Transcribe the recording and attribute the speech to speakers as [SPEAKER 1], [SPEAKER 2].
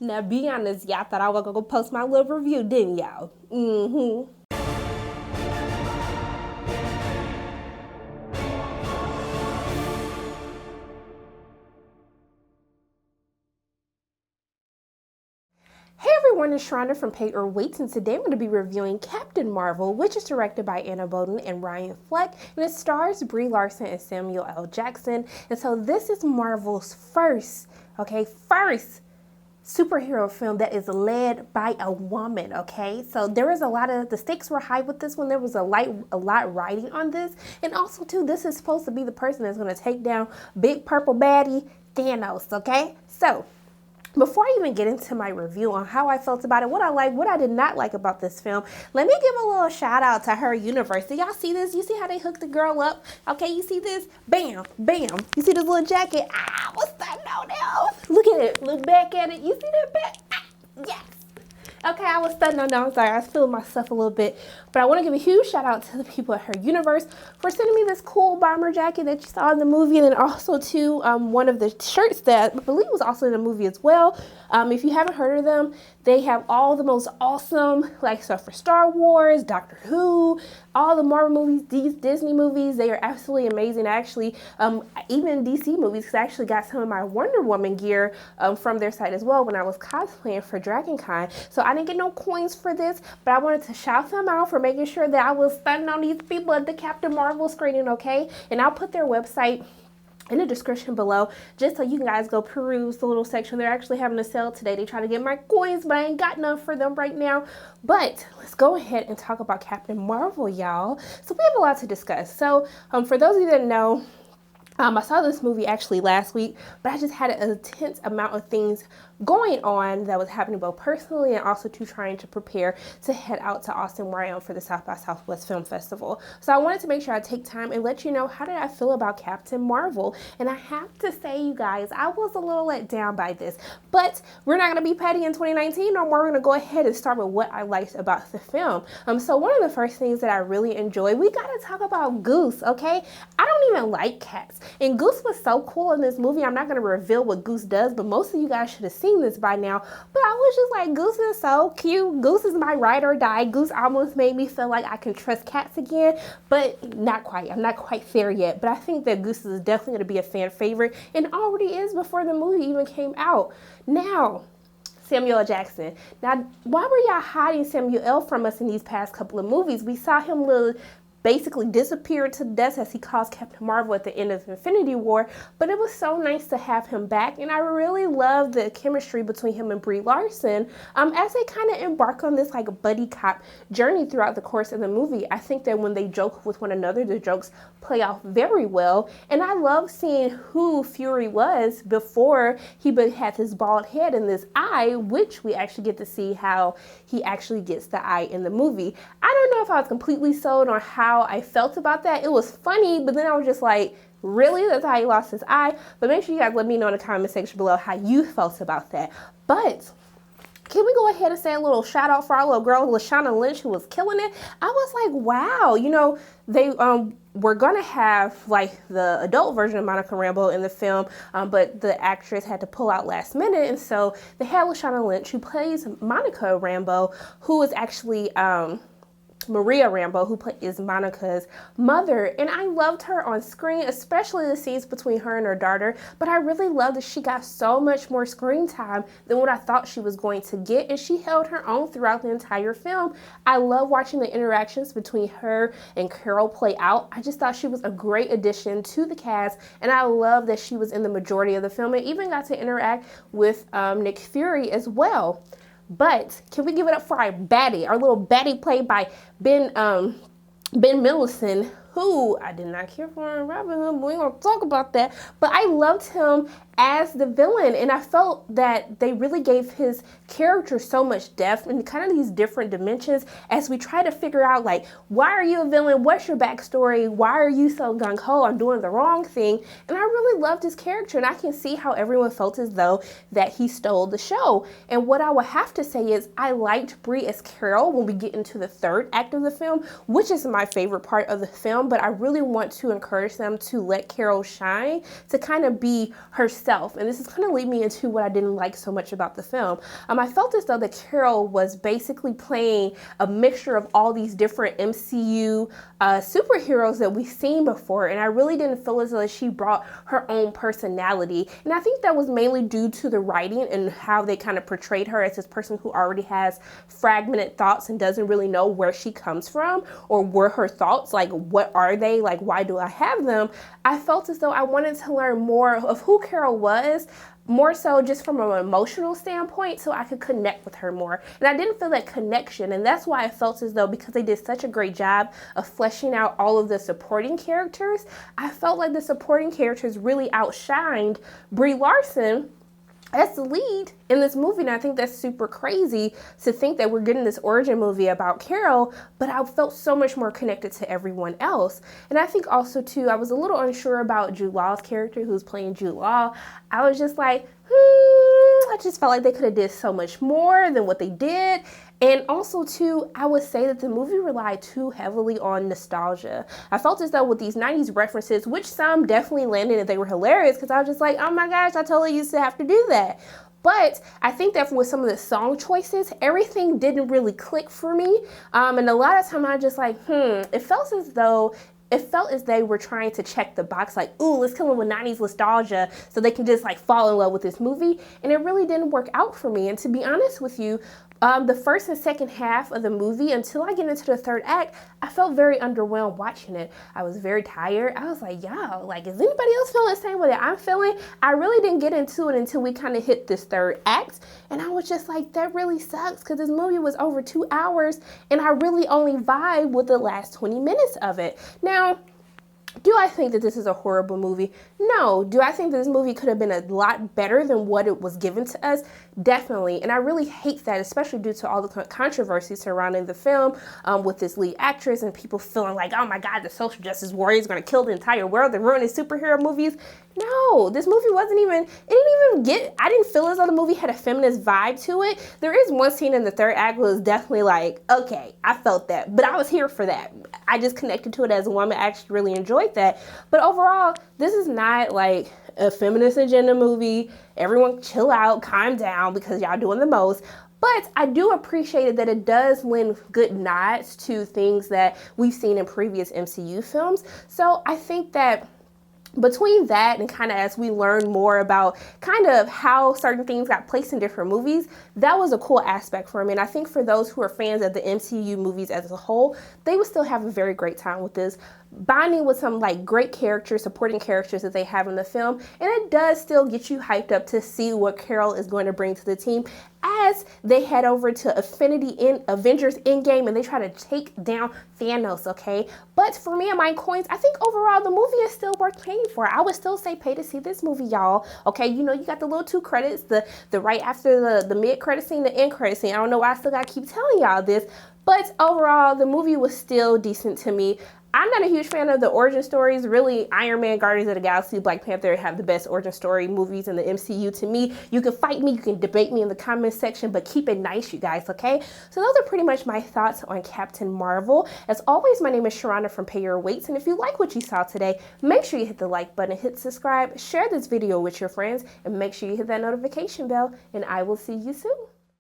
[SPEAKER 1] Now be honest, y'all thought I was gonna go post my little review, didn't y'all? Hey everyone, it's Shonda from Pay or Wait, and today I'm going to be reviewing Captain Marvel, which is directed by Anna Boden and Ryan Fleck, and it stars Brie Larson and Samuel L. Jackson. And so this is Marvel's first superhero film that is led by a woman, okay? So there is the stakes were high with this one. There was a lot riding on this. And also too, this is supposed to be the person that's going to take down big purple baddie Thanos, okay? So before I even get into my review on how I felt about it, what I liked, what I did not like about this film, let me give a little shout out to Her Universe. Do y'all see this? You see how they hooked the girl up? Okay, you see this? Bam, bam. You see this little jacket? Ah, what's that? No. Look at it. Look back at it. You see that back? Ah, yes. Okay, I was stunned. No, I'm sorry. I was feeling myself a little bit. But I want to give a huge shout out to the people at Her Universe for sending me this cool bomber jacket that you saw in the movie. And then also to one of the shirts that I believe was also in the movie as well. If you haven't heard of them, they have all the most awesome stuff for Star Wars, Doctor Who, all the Marvel movies, these Disney movies. They are absolutely amazing. Actually, even DC movies, because I actually got some of my Wonder Woman gear from their site as well when I was cosplaying for DragonCon. So I didn't get no coins for this, but I wanted to shout them out for making sure that I was stunning on these people at the Captain Marvel screening, okay? And I'll put their website in the description below, just so you guys go peruse the little section. They're actually having a sale today. They try to get my coins, but I ain't got none for them right now. But let's go ahead and talk about Captain Marvel, y'all. So we have a lot to discuss. So for those of you that know, I saw this movie actually last week, but I just had an intense amount of things going on that was happening both personally and also trying to prepare to head out to Austin, where I am, for the South by Southwest Film Festival. So I wanted to make sure I take time and let you know how did I feel about Captain Marvel. And I have to say, you guys, I was a little let down by this, but we're not going to be petty in 2019 no more. We're going to go ahead and start with what I liked about the film. So one of the first things that I really enjoyed, we got to talk about Goose, okay? I don't even like cats. And Goose was so cool in this movie. I'm not going to reveal what Goose does, but most of you guys should have seen this by now. But I was just like, Goose is so cute. Goose is my ride or die. Goose almost made me feel like I can trust cats again, but not quite. I'm not quite there yet. But I think that Goose is definitely going to be a fan favorite, and already is before the movie even came out. Now, Samuel L. Jackson. Now, why were y'all hiding Samuel L. from us in these past couple of movies? We saw him basically disappeared to death, as he calls Captain Marvel at the end of Infinity War, but it was so nice to have him back, and I really love the chemistry between him and Brie Larson as they kind of embark on this buddy cop journey throughout the course of the movie. I think that when they joke with one another, the jokes play off very well, and I love seeing who Fury was before he had his bald head and this eye, which we actually get to see how he actually gets the eye in the movie. I don't know if I was completely sold on how I felt about that. It was funny, but then I was just like, really? That's how he lost his eye? But make sure you guys let me know in the comment section below how you felt about that. But can we go ahead and say a little shout out for our little girl, Lashana Lynch, who was killing it? I was like, wow, they were gonna have the adult version of Monica Rambeau in the film, but the actress had to pull out last minute, and so they had Lashana Lynch, who plays Monica Rambeau, who is actually Maria Rambeau, who is Monica's mother, and I loved her on screen, especially the scenes between her and her daughter, but I really loved that she got so much more screen time than what I thought she was going to get, and she held her own throughout the entire film. I love watching the interactions between her and Carol play out. I just thought she was a great addition to the cast, and I love that she was in the majority of the film and even got to interact with Nick Fury as well. But can we give it up for our baddie, our little baddie played by Ben Mendelsohn, who I did not care for in Robin Hood, but we ain't gonna talk about that. But I loved him as the villain, and I felt that they really gave his character so much depth and kind of these different dimensions as we try to figure out, why are you a villain? What's your backstory? Why are you so gung-ho on doing the wrong thing? And I really loved his character, and I can see how everyone felt as though that he stole the show. And what I would have to say is I liked Brie as Carol when we get into the third act of the film, which is my favorite part of the film. down, but I really want to encourage them to let Carol shine, to kind of be herself. And this is kind of lead me into what I didn't like so much about the film. I felt as though that Carol was basically playing a mixture of all these different MCU superheroes that we've seen before, and I really didn't feel as though she brought her own personality. And I think that was mainly due to the writing and how they kind of portrayed her as this person who already has fragmented thoughts and doesn't really know where she comes from or where her thoughts, like what are they, like why do I have them. I felt as though I wanted to learn more of who Carol was, more so just from an emotional standpoint, so I could connect with her more. And I didn't feel that connection, and that's why I felt as though, because they did such a great job of fleshing out all of the supporting characters, I felt like the supporting characters really outshined Brie Larson as the lead in this movie. And I think that's super crazy to think that we're getting this origin movie about Carol, but I felt so much more connected to everyone else. And I think also too, I was a little unsure about Jude Law's character, who's playing Jude Law. I was just like, I just felt like they could have did so much more than what they did. And also too, I would say that the movie relied too heavily on nostalgia. I felt as though with these 90s references, which some definitely landed and they were hilarious, because I was just like, oh my gosh, I totally used to have to do that. But I think that with some of the song choices, everything didn't really click for me. And a lot of time I was just like, it felt as they were trying to check the box, like, ooh, let's kill them with 90s nostalgia so they can just like fall in love with this movie. And it really didn't work out for me. And to be honest with you, the first and second half of the movie, until I get into the third act, I felt very underwhelmed watching it. I was very tired. I was like, yo, like, is anybody else feeling the same way that I'm feeling? I really didn't get into it until we kind of hit this third act. And I was just like, that really sucks, because this movie was over 2 hours and I really only vibe with the last 20 minutes of it. Now, do I think that this is a horrible movie? No. Do I think that this movie could have been a lot better than what it was given to us? Definitely. And I really hate that, especially due to all the controversy surrounding the film with this lead actress and people feeling like, oh my God, the social justice warrior is going to kill the entire world. They're ruining superhero movies. No, this movie I didn't feel as though the movie had a feminist vibe to it. There is one scene in the third act where it was definitely like, okay, I felt that, but I was here for that. I just connected to it as a woman, actually really enjoyed that. But overall, this is not like a feminist agenda movie. Everyone chill out, calm down, because y'all doing the most. But I do appreciate it that it does lend good nods to things that we've seen in previous MCU films. So I think that between that and kind of as we learn more about kind of how certain things got placed in different movies, that was a cool aspect for me. And I think for those who are fans of the MCU movies as a whole, they would still have a very great time with this, bonding with some like great characters, supporting characters that they have in the film. And it does still get you hyped up to see what Carol is going to bring to the team as they head over to Avengers Endgame and they try to take down Thanos, okay? But for me and my coins, I think overall the movie is still worth paying for. I would still say pay to see this movie, y'all. Okay, you know, you got the little 2 credits, the right after the mid-credit scene, the end credit scene. I don't know why I still gotta keep telling y'all this, but overall the movie was still decent to me. I'm not a huge fan of the origin stories. Really, Iron Man, Guardians of the Galaxy, Black Panther have the best origin story movies in the MCU to me. You can fight me, you can debate me in the comments section, but keep it nice, you guys, okay? So those are pretty much my thoughts on Captain Marvel. As always, my name is Sharronda from Pay Your Weights, and if you like what you saw today, make sure you hit the like button, hit subscribe, share this video with your friends, and make sure you hit that notification bell, and I will see you soon.